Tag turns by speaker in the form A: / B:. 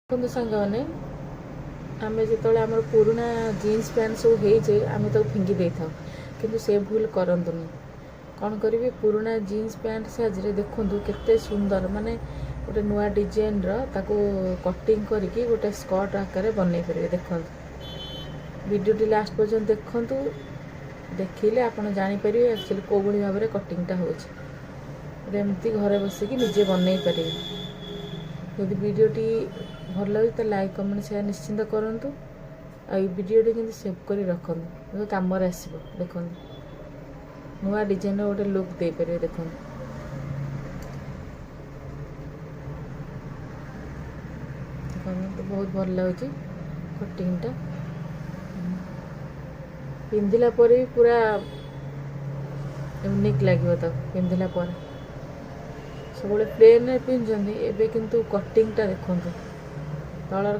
A: ଦେଖନ୍ତୁ ସାଙ୍ଗମାନେ, ଆମେ ଯେତେବେଳେ ଆମର ପୁରୁଣା ଜିନ୍ସ ପ୍ୟାଣ୍ଟ ସବୁ ହେଇଛେ ଆମେ ତାକୁ ଫିଙ୍ଗି ଦେଇଥାଉ, କିନ୍ତୁ ସେ ଭୁଲ କରନ୍ତୁନି। କ'ଣ କରିବେ, ପୁରୁଣା ଜିନ୍ସ ପ୍ୟାଣ୍ଟ ସାଇଜ୍ରେ ଦେଖନ୍ତୁ କେତେ ସୁନ୍ଦର, ମାନେ ଗୋଟେ ନୂଆ ଡିଜାଇନ୍ର ତାକୁ କଟିଂ କରିକି ଗୋଟେ ସ୍କର୍ଟ ଆକାରରେ ବନେଇ ପାରିବେ। ଦେଖନ୍ତୁ ଭିଡ଼ିଓଟି ଲାଷ୍ଟ ପର୍ଯ୍ୟନ୍ତ ଦେଖନ୍ତୁ, ଦେଖିଲେ ଆପଣ ଜାଣିପାରିବେ ଆକ୍ଚୁଆଲି କେଉଁଭଳି ଭାବରେ କଟିଂଟା ହେଉଛି। ଏମିତି ଘରେ ବସିକି ନିଜେ ବନେଇ ପାରିବେ। ଯଦି ଭିଡ଼ିଓଟି ଭଲ ଲାଗୁଛି ତ ଲାଇକ୍ କମେଣ୍ଟ ସେୟାର ନିଶ୍ଚିନ୍ତ କରନ୍ତୁ। ଆଉ ଏଇ ଭିଡ଼ିଓଟି କିନ୍ତୁ ସେଭ୍ କରି ରଖନ୍ତୁ, କାମରେ ଆସିବ। ଦେଖନ୍ତୁ ନୂଆ ଡିଜାଇନ୍ର ଗୋଟେ ଲୁକ୍ ଦେଇପାରିବେ। ଦେଖନ୍ତୁ ଦେଖନ୍ତୁ ବହୁତ ଭଲ ଲାଗୁଛି କଟିଂଟା। ପିନ୍ଧିଲା ପରେ ବି ପୁରା ୟୁନିକ୍ ଲାଗିବ। ତାକୁ ପିନ୍ଧିଲା ପରେ ସବୁବେଳେ ପ୍ଲେନ୍ରେ ପିନ୍ଧୁଛନ୍ତି, ଏବେ କିନ୍ତୁ କଟିଂଟା ଦେଖନ୍ତୁ ତଳର